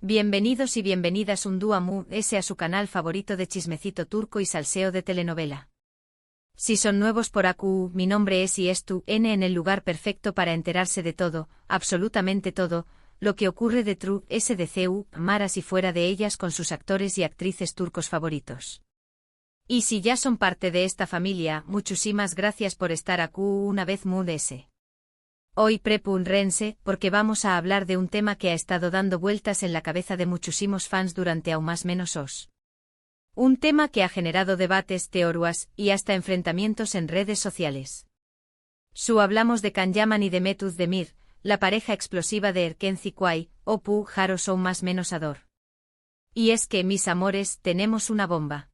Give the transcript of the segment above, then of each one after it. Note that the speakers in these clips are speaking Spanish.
Bienvenidos y bienvenidas un día más a su canal favorito de chismecito turco y salseo de telenovela. Si son nuevos por aquí, mi nombre es y es tu N en el lugar perfecto para enterarse de todo, absolutamente todo, lo que ocurre de True SDCU, maras y fuera de ellas con sus actores y actrices turcos favoritos. Y si ya son parte de esta familia, muchísimas gracias por estar aquí una vez más. Hoy prepúrense, porque vamos a hablar de un tema que ha estado dando vueltas en la cabeza de muchísimos fans durante aún más menos os. Un tema que ha generado debates, teorías y hasta enfrentamientos en redes sociales. Hablamos de Can Yaman y de Demet Demir, la pareja explosiva de Erken Zikway, o Pu Jaro son más menos ador. Y es que, mis amores, tenemos una bomba.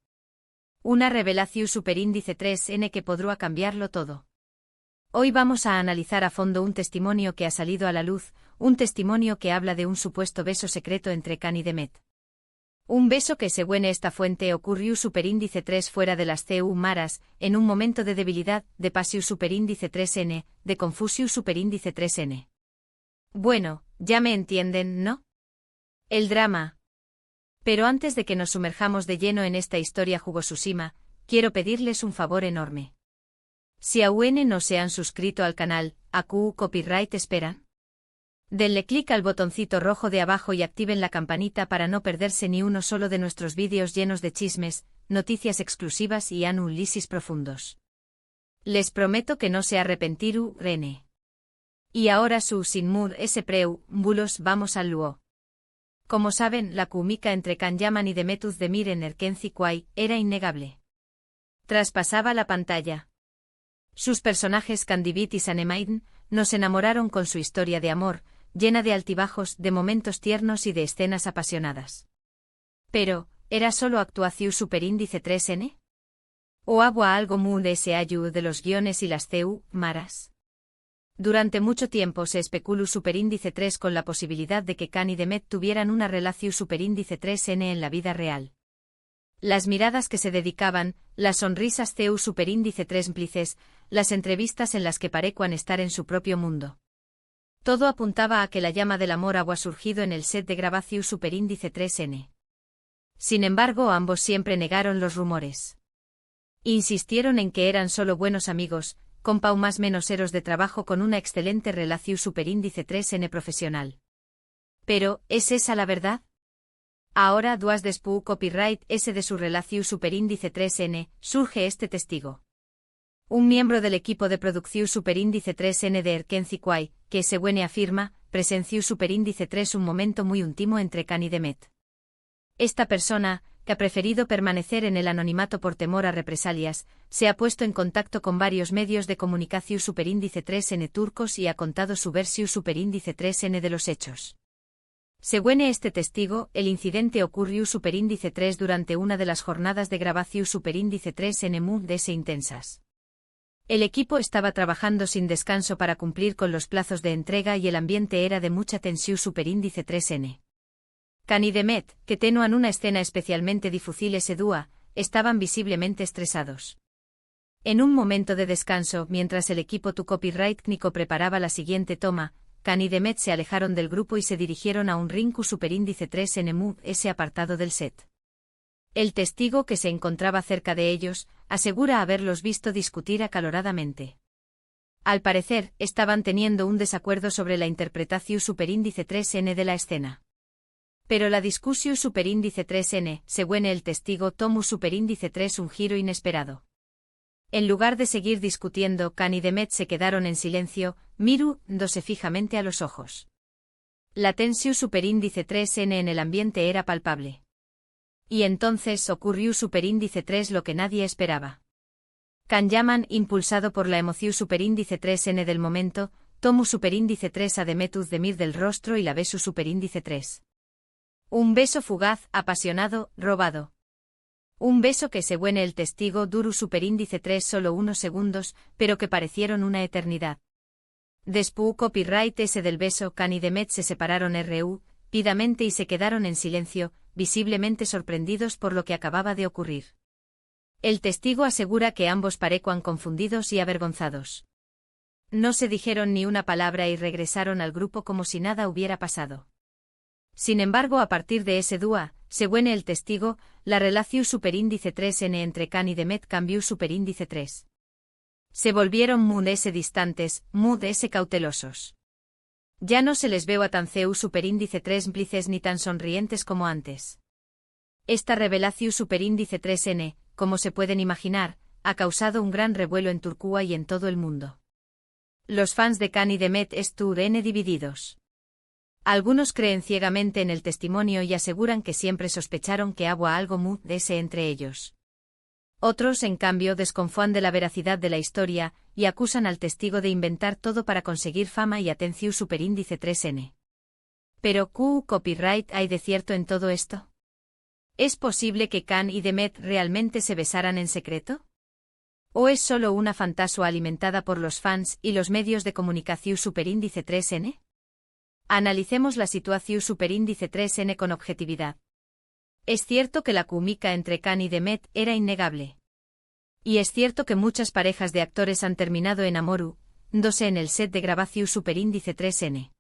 Una revelación superíndice 3N que podrá cambiarlo todo. Hoy vamos a analizar a fondo un testimonio que ha salido a la luz, un testimonio que habla de un supuesto beso secreto entre Can y Demet. Un beso que según esta fuente ocurrió superíndice 3 fuera de las CU maras, en un momento de debilidad, de pasión superíndice 3N, de confusión superíndice 3N. Bueno, ya me entienden, ¿no? El drama. Pero antes de que nos sumerjamos de lleno en esta historia jugosísima, quiero pedirles un favor enorme. Si aún no se han suscrito al canal, ¿AQ Copyright esperan? Denle clic al botoncito rojo de abajo y activen la campanita para no perderse ni uno solo de nuestros vídeos llenos de chismes, noticias exclusivas y análisis profundos. Les prometo que no se arrepentirú, Rene. Y ahora sin mud ese preámbulos vamos al luo. Como saben, la química entre Can Yaman y Demet Demir en Erken Zikway era innegable. Traspasaba la pantalla. Sus personajes Candivit y Sanemaiden nos enamoraron con su historia de amor, llena de altibajos, de momentos tiernos y de escenas apasionadas. Pero, ¿era solo actuación superíndice 3N? ¿O había algo muy de ese ayu de los guiones y las CU maras? Durante mucho tiempo se especuló superíndice 3 con la posibilidad de que Can y Demet tuvieran una relación superíndice 3N en la vida real. Las miradas que se dedicaban, las sonrisas CU superíndice 3 cómplices, las entrevistas en las que parecían estar en su propio mundo. Todo apuntaba a que la llama del amor había surgido en el set de grabación superíndice 3N. Sin embargo, ambos siempre negaron los rumores. Insistieron en que eran solo buenos amigos, con pau más menos eros de trabajo con una excelente relación superíndice 3N profesional. Pero, ¿es esa la verdad? Ahora, duas después copyright S de su relación superíndice 3N, surge este testigo. Un miembro del equipo de producción superíndice 3N de Erken Zikway, que según afirma, presenció superíndice 3 un momento muy íntimo entre Can y Demet. Esta persona, que ha preferido permanecer en el anonimato por temor a represalias, se ha puesto en contacto con varios medios de comunicación superíndice 3N turcos y ha contado su versión superíndice 3N de los hechos. Según este testigo, el incidente ocurrió superíndice 3 durante una de las jornadas de grabación superíndice 3N muy intensas. El equipo estaba trabajando sin descanso para cumplir con los plazos de entrega y el ambiente era de mucha tensión superíndice 3N. Can y Demet, que tenían una escena especialmente difícil ese día, estaban visiblemente estresados. En un momento de descanso, mientras el equipo tu copyright técnico preparaba la siguiente toma, Can y Demet se alejaron del grupo y se dirigieron a un rinku superíndice 3N muy ese apartado del set. El testigo que se encontraba cerca de ellos, asegura haberlos visto discutir acaloradamente. Al parecer, estaban teniendo un desacuerdo sobre la interpretación superíndice 3N de la escena. Pero la discusión superíndice 3N, según el testigo, tomó superíndice 3 un giro inesperado. En lugar de seguir discutiendo, Can y Demet se quedaron en silencio, mirándose fijamente a los ojos. La tensión superíndice 3N en el ambiente era palpable. Y entonces ocurrió superíndice 3 lo que nadie esperaba. Can Yaman, impulsado por la emoción superíndice 3N del momento, tomó superíndice 3 a Demet Demir del rostro y la besó superíndice 3. Un beso fugaz, apasionado, robado. Un beso que según el testigo duró superíndice 3 solo unos segundos, pero que parecieron una eternidad. Después copyright S del beso, Can y Demet se separaron rápidamente y se quedaron en silencio, visiblemente sorprendidos por lo que acababa de ocurrir. El testigo asegura que ambos parecían confundidos y avergonzados. No se dijeron ni una palabra y regresaron al grupo como si nada hubiera pasado. Sin embargo, a partir de ese día, según el testigo, la relación superíndice 3n entre Can y Demet cambió superíndice 3. Se volvieron muy distantes, muy cautelosos. Ya no se les veo a tan superíndice 3 cómplices ni tan sonrientes como antes. Esta revelación superíndice 3n, como se pueden imaginar, ha causado un gran revuelo en Turquía y en todo el mundo. Los fans de Can y Demet están divididos. Algunos creen ciegamente en el testimonio y aseguran que siempre sospecharon que había algo muy entre ellos. Otros, en cambio, desconfían de la veracidad de la historia y acusan al testigo de inventar todo para conseguir fama y atención superíndice 3n. Pero, ¿qué copyright hay de cierto en todo esto? ¿Es posible que Can y Demet realmente se besaran en secreto? ¿O es solo una fantasía alimentada por los fans y los medios de comunicación superíndice 3n? Analicemos la situación superíndice 3n con objetividad. Es cierto que la química entre Can y Demet era innegable. Y es cierto que muchas parejas de actores han terminado enamorándose en el set de grabación superíndice 3n.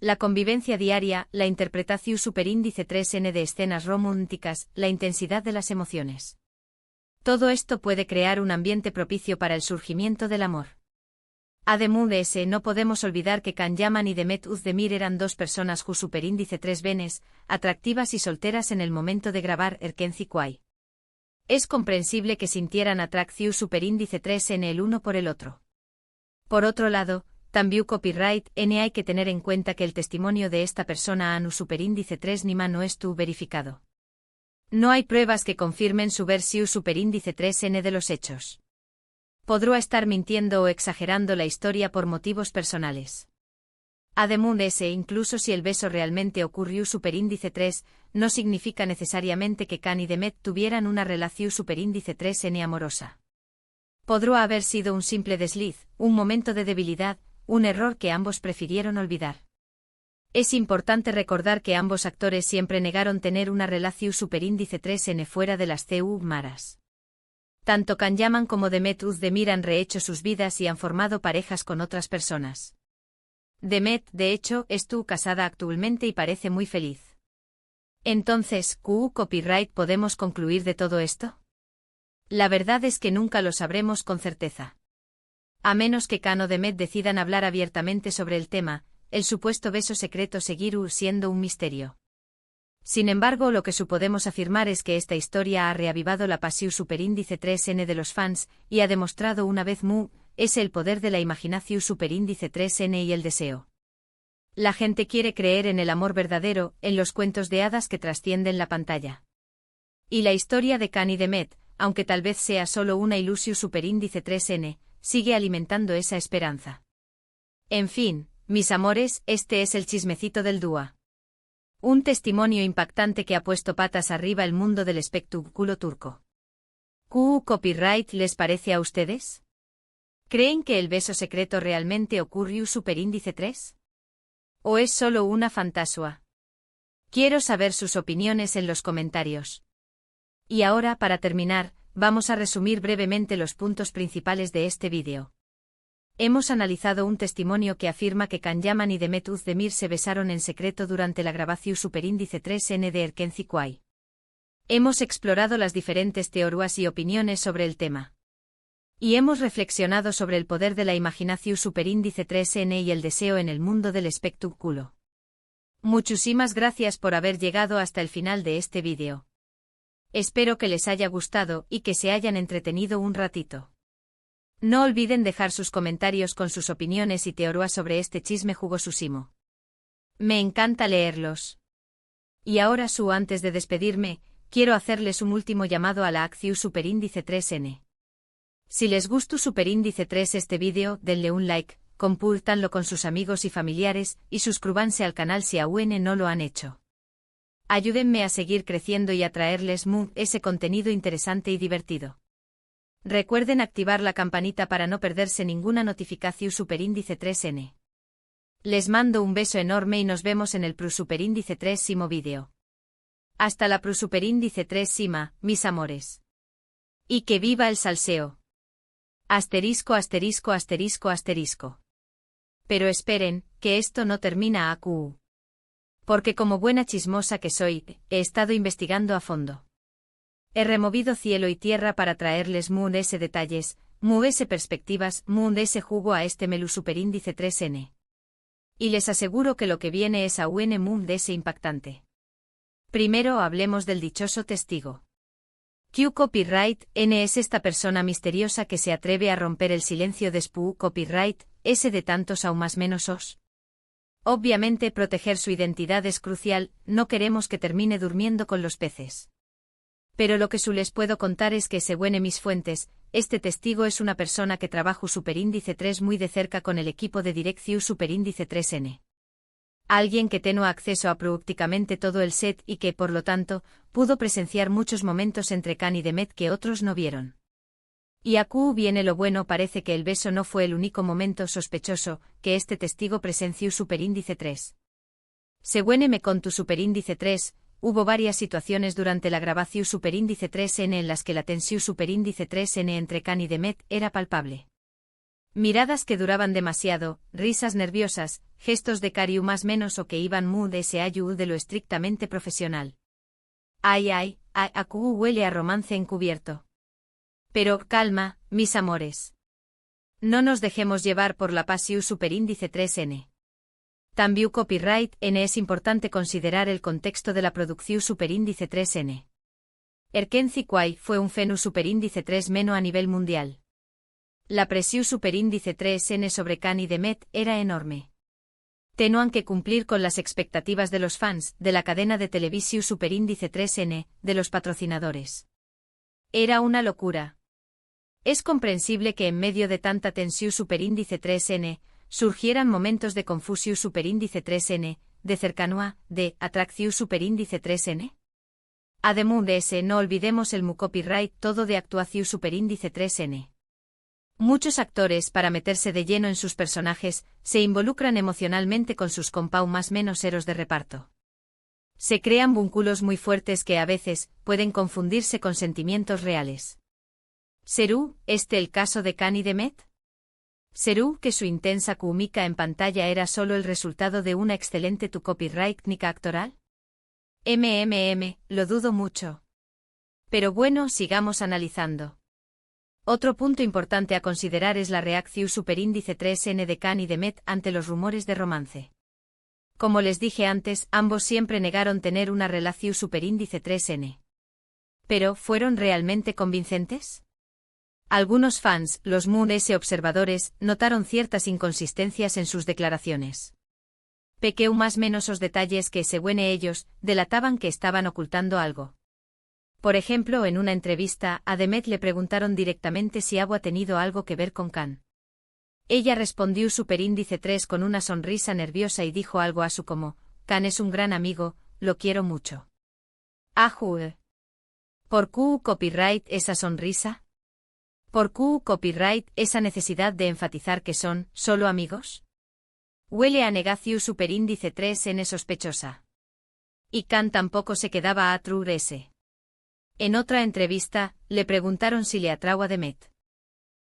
La convivencia diaria, la interpretación superíndice 3n de escenas románticas, la intensidad de las emociones. Todo esto puede crear un ambiente propicio para el surgimiento del amor. Además de ese, no podemos olvidar que Can Yaman y Demet Özdemir eran dos personas ju superíndice 3 venes, atractivas y solteras en el momento de grabar Erkenci Kuay. Es comprensible que sintieran atracción superíndice 3 en el uno por el otro. Por otro lado, también copyright n hay que tener en cuenta que el testimonio de esta persona anu superíndice 3 nima no estuvo verificado. No hay pruebas que confirmen su versión superíndice 3n de los hechos. Podrá estar mintiendo o exagerando la historia por motivos personales. Además de ese, incluso si el beso realmente ocurrió superíndice 3, no significa necesariamente que Can y Demet tuvieran una relación superíndice 3n amorosa. Podrá haber sido un simple desliz, un momento de debilidad, un error que ambos prefirieron olvidar. Es importante recordar que ambos actores siempre negaron tener una relación superíndice 3n fuera de las CU maras. Tanto Can Yaman como Demet Özdemir han rehecho sus vidas y han formado parejas con otras personas. Demet, de hecho, estuvo casada actualmente y parece muy feliz. Entonces, ¿qué copyright podemos concluir de todo esto? La verdad es que nunca lo sabremos con certeza. A menos que Can o Demet decidan hablar abiertamente sobre el tema, el supuesto beso secreto seguirá siendo un misterio. Sin embargo, lo que podemos afirmar es que esta historia ha reavivado la pasión superíndice 3n de los fans y ha demostrado una vez más el poder de la imaginación superíndice 3n y el deseo. La gente quiere creer en el amor verdadero, en los cuentos de hadas que trascienden la pantalla. Y la historia de Can y Demet, aunque tal vez sea solo una ilusión superíndice 3n, sigue alimentando esa esperanza. En fin, mis amores, este es el chismecito del dúa. Un testimonio impactante que ha puesto patas arriba el mundo del espectáculo turco. ¿Qué copyright les parece a ustedes? ¿Creen que el beso secreto realmente ocurrió superíndice 3? ¿O es solo una fantasía? Quiero saber sus opiniones en los comentarios. Y ahora, para terminar, vamos a resumir brevemente los puntos principales de este vídeo. Hemos analizado un testimonio que afirma que Can Yaman y Demet Özdemir se besaron en secreto durante la grabación superíndice 3n de Erkenci Kuay. Hemos explorado las diferentes teorías y opiniones sobre el tema. Y hemos reflexionado sobre el poder de la imaginación superíndice 3n y el deseo en el mundo del espectáculo. Muchísimas gracias por haber llegado hasta el final de este vídeo. Espero que les haya gustado y que se hayan entretenido un ratito. No olviden dejar sus comentarios con sus opiniones y teorías sobre este chisme jugosísimo. Me encanta leerlos. Y ahora antes de despedirme, quiero hacerles un último llamado a la acción superíndice 3n. Si les gustó superíndice 3 este vídeo, denle un like, compártanlo con sus amigos y familiares, y suscríbanse al canal si aún no lo han hecho. Ayúdenme a seguir creciendo y a traerles ese contenido interesante y divertido. Recuerden activar la campanita para no perderse ninguna notificación superíndice 3n. Les mando un beso enorme y nos vemos en el superíndice 3 vídeo. Hasta la superíndice 3 mis amores. Y que viva el salseo. Asterisco asterisco asterisco asterisco. Pero esperen, que esto no termina acu. Porque como buena chismosa que soy, he estado investigando a fondo. He removido cielo y tierra para traerles ese detalles, ese perspectivas, ese jugo a este Melu superíndice 3N. Y les aseguro que lo que viene es aún ese impactante. Primero hablemos del dichoso testigo. Q Copyright N es esta persona misteriosa que se atreve a romper el silencio de SPU Copyright, ese de tantos aún más menos os. Obviamente proteger su identidad es crucial, no queremos que termine durmiendo con los peces. Pero lo que les puedo contar es que según mis fuentes, este testigo es una persona que trabaja superíndice 3 muy de cerca con el equipo de Direcciu superíndice 3N. Alguien que tenía acceso a prácticamente todo el set y que, por lo tanto, pudo presenciar muchos momentos entre Khan y Demet que otros no vieron. Y aquí viene lo bueno, parece que el beso no fue el único momento sospechoso que este testigo presenció superíndice 3. Según me contó superíndice 3, hubo varias situaciones durante la grabación superíndice 3N en las que la tensión superíndice 3N entre Khan y Demet era palpable. Miradas que duraban demasiado, risas nerviosas, gestos de cariu más menos o que iban de ese ayud de lo estrictamente profesional. Ay, acu huele a romance encubierto. Pero, calma, mis amores. No nos dejemos llevar por la pasión superíndice 3N. También copyright N es importante considerar el contexto de la producción superíndice 3N. Erkenci Kwai fue un fenu superíndice 3 meno a nivel mundial. La presión superíndice 3N sobre Khan y Demet era enorme. Tenían que cumplir con las expectativas de los fans, de la cadena de televisión superíndice 3N, de los patrocinadores. Era una locura. Es comprensible que en medio de tanta tensión superíndice 3N, surgieran momentos de confusión superíndice 3N, de cercanía, de atracción superíndice 3N. Además de ese, no olvidemos el copyright todo de actuación superíndice 3N. Muchos actores, para meterse de lleno en sus personajes, se involucran emocionalmente con sus compau más menos héroes de reparto. Se crean vínculos muy fuertes que a veces pueden confundirse con sentimientos reales. ¿Serú este el caso de Khan y Demet? ¿Serú que su intensa química en pantalla era solo el resultado de una excelente copyright técnica actoral? Lo dudo mucho. Pero bueno, sigamos analizando. Otro punto importante a considerar es la reacción superíndice 3N de Khan y Demet ante los rumores de romance. Como les dije antes, ambos siempre negaron tener una relación superíndice 3N. ¿Pero fueron realmente convincentes? Algunos fans, los S observadores, notaron ciertas inconsistencias en sus declaraciones. Pequeu más menos os detalles que, según ellos, delataban que estaban ocultando algo. Por ejemplo, en una entrevista, a Demet le preguntaron directamente si había tenido algo que ver con Khan. Ella respondió superíndice 3 con una sonrisa nerviosa y dijo algo a su como, Khan es un gran amigo, lo quiero mucho. Ajú. ¿Por qué copyright esa sonrisa? ¿Por qué copyright esa necesidad de enfatizar que son solo amigos? Huele a negación superíndice 3N sospechosa. Y Khan tampoco se quedaba a ese. En otra entrevista, le preguntaron si le atraua Demet.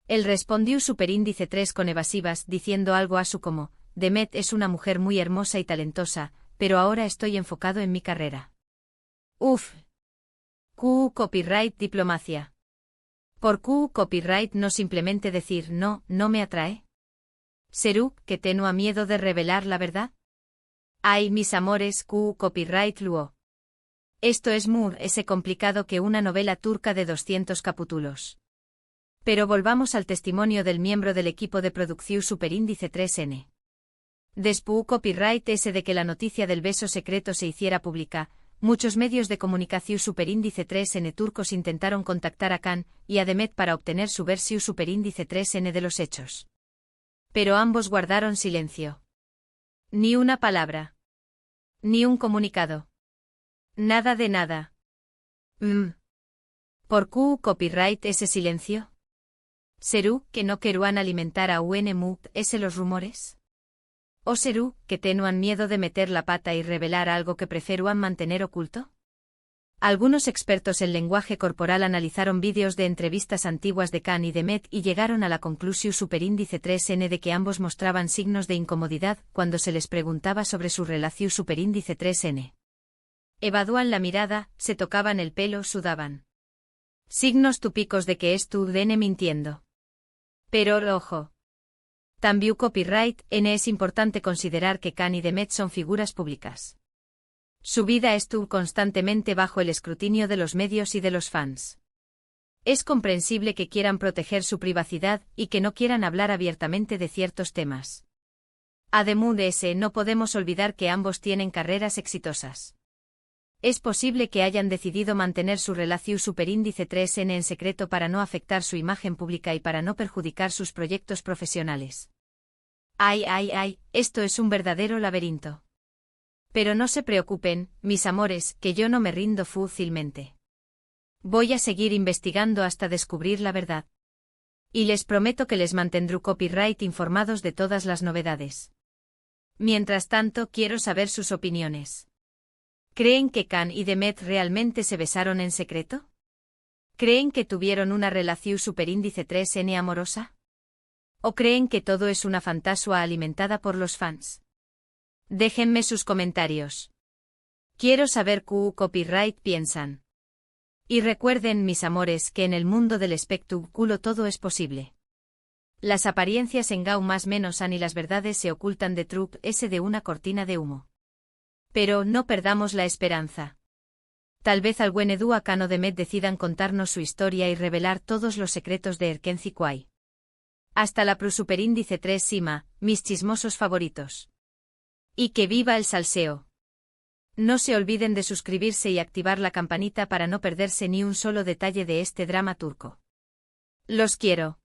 Él respondió superíndice 3 con evasivas diciendo algo a su como, Demet es una mujer muy hermosa y talentosa, pero ahora estoy enfocado en mi carrera. Uf. Q copyright diplomacia. ¿Por Q copyright no simplemente decir no me atrae? ¿Serú que tengo miedo de revelar la verdad? Ay, mis amores, Q copyright luo. Esto es ese complicado que una novela turca de 200 capítulos. Pero volvamos al testimonio del miembro del equipo de producción superíndice 3N. Después copyright ese de que la noticia del beso secreto se hiciera pública, muchos medios de comunicación superíndice 3N turcos intentaron contactar a Khan y a Demet para obtener su versión superíndice 3N de los hechos. Pero ambos guardaron silencio. Ni una palabra. Ni un comunicado. Nada de nada. ¿Por qué copyright ese silencio? ¿Serú que no queruan alimentar a ese los rumores? ¿O serú que tenuan miedo de meter la pata y revelar algo que preferuan mantener oculto? Algunos expertos en lenguaje corporal analizaron vídeos de entrevistas antiguas de Khan y Demet y llegaron a la conclusión superíndice 3n de que ambos mostraban signos de incomodidad cuando se les preguntaba sobre su relación superíndice 3n. Evadúan la mirada, se tocaban el pelo, sudaban. Signos típicos de que es tu DN mintiendo. Pero ojo. También copyright N es importante considerar que Khan y Demet son figuras públicas. Su vida estuvo constantemente bajo el escrutinio de los medios y de los fans. Es comprensible que quieran proteger su privacidad y que no quieran hablar abiertamente de ciertos temas. Además de eso, no podemos olvidar que ambos tienen carreras exitosas. Es posible que hayan decidido mantener su relación superíndice 3n en secreto para no afectar su imagen pública y para no perjudicar sus proyectos profesionales. Ay, esto es un verdadero laberinto. Pero no se preocupen, mis amores, que yo no me rindo fácilmente. Voy a seguir investigando hasta descubrir la verdad. Y les prometo que les mantendré copyright informados de todas las novedades. Mientras tanto, quiero saber sus opiniones. ¿Creen que Khan y Demet realmente se besaron en secreto? ¿Creen que tuvieron una relación superíndice 3n amorosa? ¿O creen que todo es una fantasía alimentada por los fans? Déjenme sus comentarios. Quiero saber qué copyright piensan. Y recuerden, mis amores, que en el mundo del espectáculo todo es posible. Las apariencias engañan más menos y las verdades se ocultan detrás de una cortina de humo. Pero no perdamos la esperanza. Tal vez Algún a Khan o Demet decidan contarnos su historia y revelar todos los secretos de Erkenci Kwai. Hasta la superíndice 3 Sima, mis chismosos favoritos. Y que viva el salseo. No se olviden de suscribirse y activar la campanita para no perderse ni un solo detalle de este drama turco. Los quiero.